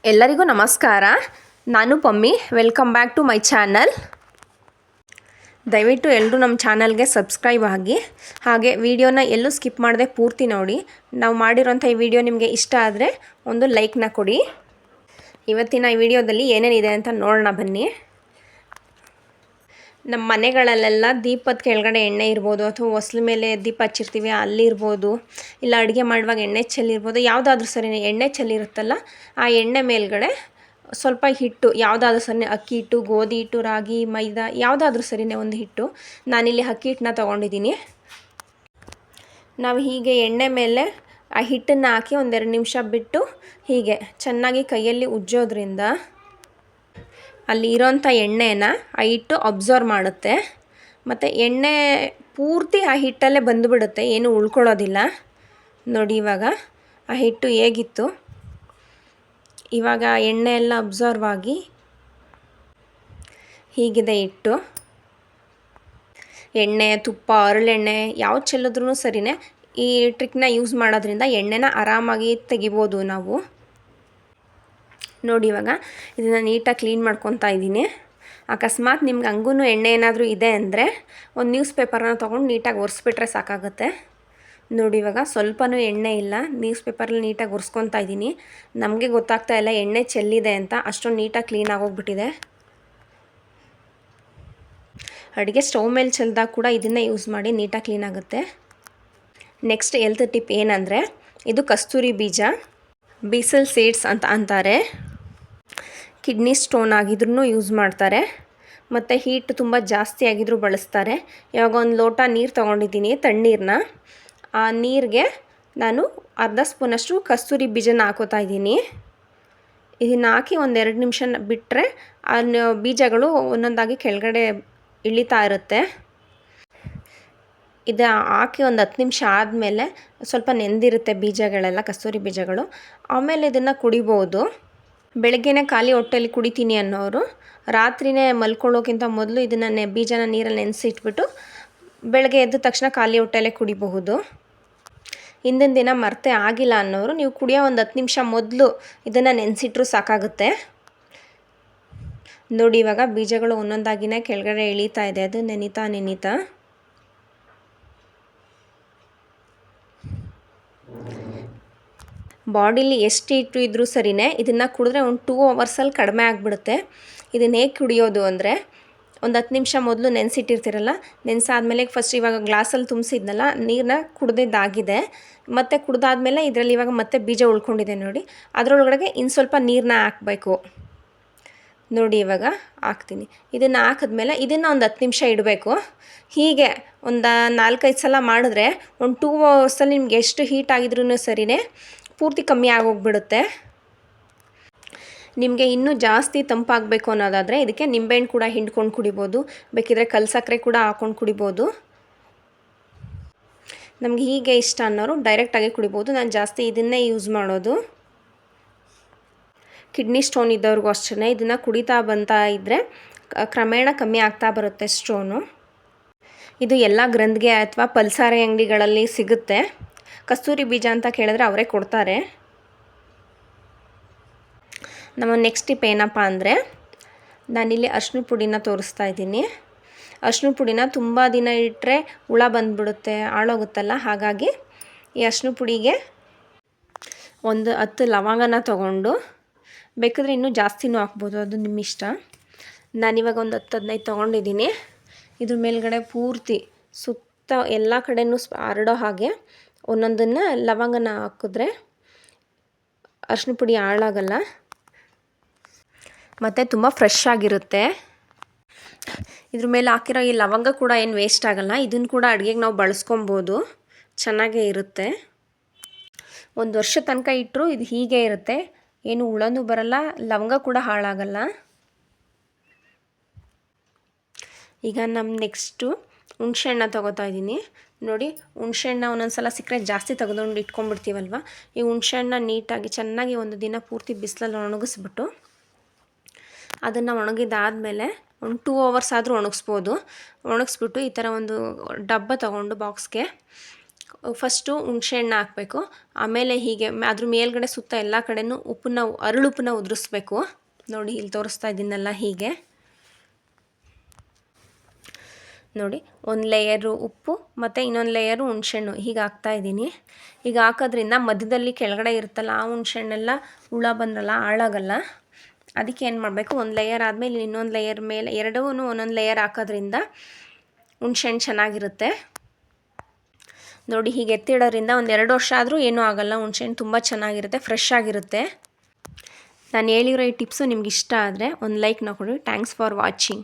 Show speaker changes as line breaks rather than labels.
ಎಲ್ಲರಿಗೂ ನಮಸ್ಕಾರ. ನಾನು Pammi. Welcome back to my channel. ದಯವಿಟ್ಟು ಎಲ್ಲರೂ ನಮ್ಮ ಚಾನಲ್ಗೆ ಸಬ್ಸ್ಕ್ರೈಬ್ ಆಗಿ, ಹಾಗೆ ವಿಡಿಯೋನ ಎಲ್ಲೂ ಸ್ಕಿಪ್ ಮಾಡದೆ ಪೂರ್ತಿ ನೋಡಿ. ನಾವು ಮಾಡಿರೋಂಥ ಈ ವಿಡಿಯೋ ನಿಮಗೆ ಇಷ್ಟ ಆದರೆ ಒಂದು ಲೈಕ್ನ ಕೊಡಿ. ಇವತ್ತಿನ ಈ ವಿಡಿಯೋದಲ್ಲಿ ಏನೇನಿದೆ ಅಂತ ನೋಡೋಣ ಬನ್ನಿ. ನಮ್ಮ ಮನೆಗಳಲ್ಲೆಲ್ಲ ದೀಪದ ಕೆಳಗಡೆ ಎಣ್ಣೆ ಇರ್ಬೋದು, ಅಥವಾ ಹೊಸ್ಲ ಮೇಲೆ ದೀಪ ಹಚ್ಚಿರ್ತೀವಿ ಅಲ್ಲಿರ್ಬೋದು, ಇಲ್ಲ ಅಡುಗೆ ಮಾಡುವಾಗ ಎಣ್ಣೆ ಚೆಲ್ಲಿರ್ಬೋದು, ಯಾವುದಾದ್ರೂ ಸರಿ ಎಣ್ಣೆ ಚೆಲ್ಲಿರುತ್ತಲ್ಲ ಆ ಎಣ್ಣೆ ಮೇಲ್ಗಡೆ ಸ್ವಲ್ಪ ಹಿಟ್ಟು, ಯಾವುದಾದ್ರೂ ಸರಿ ಅಕ್ಕಿ ಹಿಟ್ಟು, ಗೋಧಿ ಹಿಟ್ಟು, ರಾಗಿ, ಮೈದಾ, ಯಾವುದಾದ್ರೂ ಸರಿನೇ ಒಂದು ಹಿಟ್ಟು. ನಾನಿಲ್ಲಿ ಅಕ್ಕಿ ಹಿಟ್ಟನ್ನ ತೊಗೊಂಡಿದ್ದೀನಿ. ನಾವು ಹೀಗೆ ಎಣ್ಣೆ ಮೇಲೆ ಆ ಹಿಟ್ಟನ್ನು ಹಾಕಿ ಒಂದೆರಡು ನಿಮಿಷ ಬಿಟ್ಟು ಹೀಗೆ ಚೆನ್ನಾಗಿ ಕೈಯಲ್ಲಿ ಉಜ್ಜೋದ್ರಿಂದ ಅಲ್ಲಿ ಇರೋಂಥ ಎಣ್ಣೆನ ಆ ಹಿಟ್ಟು ಅಬ್ಸರ್ವ್ ಮಾಡುತ್ತೆ, ಮತ್ತು ಎಣ್ಣೆ ಪೂರ್ತಿ ಆ ಹಿಟ್ಟಲ್ಲೇ ಬಂದುಬಿಡುತ್ತೆ, ಏನು ಉಳ್ಕೊಳ್ಳೋದಿಲ್ಲ. ನೋಡಿ ಇವಾಗ ಆ ಹಿಟ್ಟು ಹೇಗಿತ್ತು, ಇವಾಗ ಎಣ್ಣೆ ಎಲ್ಲ ಅಬ್ಸರ್ವ್ ಆಗಿ ಹೀಗಿದೆ ಹಿಟ್ಟು. ಎಣ್ಣೆ, ತುಪ್ಪ, ಹರಳೆಣ್ಣೆ ಯಾವ್ದು ಚೆಲ್ಲಿದ್ರೂ ಸರಿನೇ ಈ ಟ್ರಿಕ್ನ ಯೂಸ್ ಮಾಡೋದ್ರಿಂದ ಎಣ್ಣೆನ ಆರಾಮಾಗಿ ತೆಗಿಬೋದು ನಾವು. ನೋಡಿ ಇವಾಗ ಇದನ್ನು ನೀಟಾಗಿ ಕ್ಲೀನ್ ಮಾಡ್ಕೊತಾ ಇದ್ದೀನಿ. ಅಕಸ್ಮಾತ್ ನಿಮ್ಗೆ ಹಂಗೂ ಎಣ್ಣೆ ಏನಾದರೂ ಇದೆ ಅಂದರೆ ಒಂದು ನ್ಯೂಸ್ ಪೇಪರ್ನ ತೊಗೊಂಡು ನೀಟಾಗಿ ಒರೆಸ್ಬಿಟ್ರೆ ಸಾಕಾಗುತ್ತೆ. ನೋಡಿ ಇವಾಗ ಸ್ವಲ್ಪನೂ ಎಣ್ಣೆ ಇಲ್ಲ, ನ್ಯೂಸ್ ಪೇಪರಲ್ಲಿ ನೀಟಾಗಿ ಒರೆಸ್ಕೊತಾ ಇದ್ದೀನಿ. ನಮಗೆ ಗೊತ್ತಾಗ್ತಾ ಇಲ್ಲ ಎಣ್ಣೆ ಚೆಲ್ಲಿದೆ ಅಂತ, ಅಷ್ಟೊಂದು ನೀಟಾಗಿ ಕ್ಲೀನ್ ಆಗೋಗ್ಬಿಟ್ಟಿದೆ. ಅಡುಗೆ ಸ್ಟವ್ ಮೇಲೆ ಚೆಲ್ಲಿದಾಗ ಕೂಡ ಇದನ್ನೇ ಯೂಸ್ ಮಾಡಿ ನೀಟಾಗಿ ಕ್ಲೀನ್ ಆಗುತ್ತೆ. ನೆಕ್ಸ್ಟ್ ಹೆಲ್ತ್ ಟಿಪ್ ಏನಂದರೆ, ಇದು ಕಸ್ತೂರಿ ಬೀಜ, ಬೀಸಲ್ ಸೀಡ್ಸ್ ಅಂತ ಅಂತಾರೆ. ಕಿಡ್ನಿ ಸ್ಟೋನ್ ಆಗಿದ್ರೂ ಯೂಸ್ ಮಾಡ್ತಾರೆ, ಮತ್ತು ಹೀಟ್ ತುಂಬ ಜಾಸ್ತಿ ಆಗಿದ್ರೂ ಬಳಸ್ತಾರೆ. ಇವಾಗ ಒಂದು ಲೋಟ ನೀರು ತೊಗೊಂಡಿದ್ದೀನಿ, ತಣ್ಣೀರನ್ನ. ಆ ನೀರಿಗೆ ನಾನು ಅರ್ಧ ಸ್ಪೂನಷ್ಟು ಕಸ್ತೂರಿ ಬೀಜನ ಹಾಕೋತಾ ಇದ್ದೀನಿ. ಇದನ್ನು ಹಾಕಿ ಒಂದೆರಡು ನಿಮಿಷ ಬಿಟ್ಟರೆ ಆ ಬೀಜಗಳು ಒಂದೊಂದಾಗಿ ಕೆಳಗಡೆ ಇಳಿತಾ ಇರುತ್ತೆ. ಇದು ಹಾಕಿ ಒಂದು 10 ನಿಮಿಷ ಆದಮೇಲೆ ಸ್ವಲ್ಪ ನೆಂದಿರುತ್ತೆ ಬೀಜಗಳೆಲ್ಲ, ಕಸ್ತೂರಿ ಬೀಜಗಳು. ಆಮೇಲೆ ಇದನ್ನು ಕುಡಿಬೋದು. ಬೆಳಗ್ಗೆನೇ ಖಾಲಿ ಹೊಟ್ಟೆಯಲ್ಲಿ ಕುಡಿತೀನಿ ಅನ್ನೋರು ರಾತ್ರಿಯೇ ಮಲ್ಕೊಳ್ಳೋಕ್ಕಿಂತ ಮೊದಲು ಇದನ್ನು ಬೀಜನ ನೀರಲ್ಲಿ ನೆನೆಸಿಟ್ಬಿಟ್ಟು ಬೆಳಗ್ಗೆ ಎದ್ದ ತಕ್ಷಣ ಖಾಲಿ ಹೊಟ್ಟೆಯಲ್ಲೇ ಕುಡಿಬಹುದು. ಹಿಂದಿನ ದಿನ ಮರೆತೇ ಆಗಿಲ್ಲ ಅನ್ನೋರು ನೀವು ಕುಡಿಯೋ ಒಂದು 10 ನಿಮಿಷ ಮೊದಲು ಇದನ್ನು ನೆನೆಸಿಟ್ರೂ ಸಾಕಾಗುತ್ತೆ. ನೋಡಿ ಇವಾಗ ಬೀಜಗಳು ಒಂದೊಂದಾಗಿನೇ ಕೆಳಗಡೆ ಇಳೀತಾ ಇದೆ, ಅದು ನೆನೀತಾ. ಬಾಡಿಲಿ ಎಷ್ಟು ಹಿಟ್ಟು ಇದ್ರೂ ಸರಿನೇ ಇದನ್ನು ಕುಡಿದ್ರೆ ಒಂದು 2 ಅವರ್ಸಲ್ಲಿ ಕಡಿಮೆ ಆಗಿಬಿಡುತ್ತೆ. ಇದನ್ನು ಹೇಗೆ ಕುಡಿಯೋದು ಅಂದರೆ, ಒಂದು 10 ನಿಮಿಷ ಮೊದಲು ನೆನೆಸಿಟ್ಟಿರ್ತೀರಲ್ಲ, ನೆನೆಸಾದ್ಮೇಲೆ ಫಸ್ಟ್ ಇವಾಗ ಗ್ಲಾಸಲ್ಲಿ ತುಂಬಿಸಿದ್ನಲ್ಲ ನೀರನ್ನ ಕುಡ್ದಿದ್ದಾಗಿದೆ, ಮತ್ತು ಕುಡ್ದಾದ್ಮೇಲೆ ಇದರಲ್ಲಿ ಇವಾಗ ಮತ್ತೆ ಬೀಜ ಉಳ್ಕೊಂಡಿದೆ ನೋಡಿ, ಅದರೊಳಗಡೆಗೆ ಇನ್ನು ಸ್ವಲ್ಪ ನೀರನ್ನ ಹಾಕಬೇಕು. ನೋಡಿ ಇವಾಗ ಹಾಕ್ತೀನಿ. ಇದನ್ನು ಹಾಕಿದ್ಮೇಲೆ ಇದನ್ನು ಒಂದು 10 ನಿಮಿಷ ಇಡಬೇಕು. ಹೀಗೆ ಒಂದು 4-5 ಸಲ ಮಾಡಿದ್ರೆ ಒಂದು 2 ಅವರ್ಸಲ್ಲಿ ನಿಮ್ಗೆ ಎಷ್ಟು ಹೀಟ್ ಆಗಿದ್ರೂ ಸರಿನೇ ಪೂರ್ತಿ ಕಮ್ಮಿ ಆಗೋಗ್ಬಿಡುತ್ತೆ. ನಿಮಗೆ ಇನ್ನೂ ಜಾಸ್ತಿ ತಂಪಾಗಬೇಕು ಅನ್ನೋದಾದರೆ ಇದಕ್ಕೆ ನಿಂಬೆಹಣ್ಣು ಕೂಡ ಹಿಂಡ್ಕೊಂಡು ಕುಡಿಬೋದು, ಬೇಕಿದ್ರೆ ಕಲ್ಲು ಸಕ್ಕರೆ ಕೂಡ ಹಾಕ್ಕೊಂಡು ಕುಡಿಬೋದು. ನಮಗೆ ಹೀಗೆ ಇಷ್ಟ ಅನ್ನೋರು ಡೈರೆಕ್ಟಾಗಿ ಕುಡಿಬೋದು. ನಾನು ಜಾಸ್ತಿ ಇದನ್ನೇ ಯೂಸ್ ಮಾಡೋದು. ಕಿಡ್ನಿ ಸ್ಟೋನ್ ಇದ್ದವ್ರಿಗೂ ಅಷ್ಟೇ ಇದನ್ನು ಕುಡಿತಾ ಬಂತಾ ಇದ್ದರೆ ಕ್ರಮೇಣ ಕಮ್ಮಿ ಆಗ್ತಾ ಬರುತ್ತೆ ಸ್ಟೋನು. ಇದು ಎಲ್ಲ ಗ್ರಂಥಿಗೆ ಅಥವಾ ಪಲ್ಸಾರೆ ಅಂಗಡಿಗಳಲ್ಲಿ ಸಿಗುತ್ತೆ. ಕಸ್ತೂರಿ ಬೀಜ ಅಂತ ಕೇಳಿದ್ರೆ ಅವರೇ ಕೊಡ್ತಾರೆ. ನಮ್ಮ ನೆಕ್ಸ್ಟ್ ಟಿಪ್ ಏನಪ್ಪ ಅಂದರೆ, ನಾನಿಲ್ಲಿ ಅರಿಶಿನ ಪುಡಿನ ತೋರಿಸ್ತಾ ಇದ್ದೀನಿ. ಅರಿಶಿನ ಪುಡಿನ ತುಂಬ ದಿನ ಇಟ್ಟರೆ ಹುಳ ಬಂದುಬಿಡುತ್ತೆ, ಹಾಳೋಗುತ್ತಲ್ಲ. ಹಾಗಾಗಿ ಈ ಅರಿಶಿನ ಪುಡಿಗೆ ಒಂದು 10 ಲವಂಗನ ತೊಗೊಂಡು, ಬೇಕಾದರೆ ಇನ್ನೂ ಜಾಸ್ತಿನೂ ಹಾಕ್ಬೋದು, ಅದು ನಿಮ್ಮ ಇಷ್ಟ. ನಾನಿವಾಗ ಒಂದು 10-15 ತೊಗೊಂಡಿದ್ದೀನಿ. ಇದ್ರ ಮೇಲ್ಗಡೆ ಪೂರ್ತಿ ಸುತ್ತ ಎಲ್ಲ ಕಡೆಯೂ ಹರಡೋ ಹಾಗೆ ಒಂದೊಂದನ್ನು ಲವಂಗನ ಹಾಕಿದ್ರೆ ಅರಿಶಿನ ಪುಡಿ ಹಾಳಾಗಲ್ಲ, ಮತ್ತು ತುಂಬ ಫ್ರೆಶ್ ಆಗಿರುತ್ತೆ. ಇದ್ರ ಮೇಲೆ ಹಾಕಿರೋ ಈ ಲವಂಗ ಕೂಡ ಏನು ವೇಸ್ಟ್ ಆಗೋಲ್ಲ, ಇದನ್ನು ಕೂಡ ಅಡುಗೆಗೆ ನಾವು ಬಳಸ್ಕೊಬೋದು, ಚೆನ್ನಾಗೇ ಇರುತ್ತೆ. 1 ವರ್ಷ ತನಕ ಇಟ್ಟರೂ ಇದು ಹೀಗೆ ಇರುತ್ತೆ, ಏನು ಹುಳನೂ ಬರಲ್ಲ, ಲವಂಗ ಕೂಡ ಹಾಳಾಗಲ್ಲ. ಈಗ ನಮ್ಮ ನೆಕ್ಸ್ಟು ಹುಣ್ಸೆಹಣ್ಣ ತೊಗೋತಾ ಇದ್ದೀನಿ. ನೋಡಿ, ಹುಣ್ಸೆಹಣ್ಣ ಒಂದೊಂದು ಸಲ ಸಿಕ್ಕರೆ ಜಾಸ್ತಿ ತೆಗೆದುಕೊಂಡು ಇಟ್ಕೊಂಡ್ಬಿಡ್ತೀವಲ್ವ. ಈ ಹುಣ್ಸೆಹಣ್ಣ ನೀಟಾಗಿ ಚೆನ್ನಾಗಿ ಒಂದು ದಿನ ಪೂರ್ತಿ ಬಿಸಿಲಲ್ಲಿ ಒಣಗಿಸ್ಬಿಟ್ಟು, ಅದನ್ನು ಒಣಗಿದಾದಮೇಲೆ ಒಂದು 2 ಅವರ್ಸ್ ಆದರೂ ಒಣಗಿಸ್ಬೋದು. ಒಣಗಿಸ್ಬಿಟ್ಟು ಈ ಥರ ಒಂದು ಡಬ್ಬ ತೊಗೊಂಡು ಬಾಕ್ಸ್ಗೆ ಫಸ್ಟು ಹುಣಸೆಹಣ್ಣು ಹಾಕಬೇಕು. ಆಮೇಲೆ ಹೀಗೆ ಅದ್ರ ಮೇಲ್ಗಡೆ ಸುತ್ತ ಎಲ್ಲ ಕಡೆಯೂ ಅರಳುಪ್ಪನ್ನ ಉದುರಿಸ್ಬೇಕು. ನೋಡಿ ಇಲ್ಲಿ ತೋರಿಸ್ತಾ ಇದ್ದೀನಲ್ಲ ಹೀಗೆ ನೋಡಿ, ಒಂದು ಲೇಯರು ಉಪ್ಪು ಮತ್ತು ಇನ್ನೊಂದು ಲೇಯರು ಹುಣಸೆಹಣ್ಣು ಹೀಗೆ ಹಾಕ್ತಾಯಿದ್ದೀನಿ. ಈಗ ಹಾಕೋದ್ರಿಂದ ಮಧ್ಯದಲ್ಲಿ ಕೆಳಗಡೆ ಇರುತ್ತಲ್ಲ ಆ ಹುಣಸೆಹಣ್ಣೆಲ್ಲ ಹುಳ ಬಂದ್ರಲ್ಲ ಹಾಳಾಗಲ್ಲ. ಅದಕ್ಕೆ ಏನು ಮಾಡಬೇಕು, ಒಂದು ಲೇಯರ್ ಆದಮೇಲೆ ಇನ್ನೊಂದು ಲೇಯರ್ ಮೇಲೆ ಎರಡೂ ಒಂದೊಂದು ಲೇಯರ್ ಹಾಕೋದ್ರಿಂದ ಹುಣಸೆಹಣ್ಣು ಚೆನ್ನಾಗಿರುತ್ತೆ. ನೋಡಿ ಹೀಗೆ ಎತ್ತಿಡೋದ್ರಿಂದ ಒಂದು 2 ವರ್ಷ ಆದರೂ ಏನೂ ಆಗೋಲ್ಲ. ಹುಣಸೆಹಣ್ಣು ತುಂಬ ಚೆನ್ನಾಗಿರುತ್ತೆ, ಫ್ರೆಶ್ ಆಗಿರುತ್ತೆ. ನಾನು ಹೇಳಿರೋ ಈ ಟಿಪ್ಸು ನಿಮ್ಗೆ ಇಷ್ಟ ಆದರೆ ಒಂದು ಲೈಕ್ನ ಕೊಡಿ. Thanks for watching.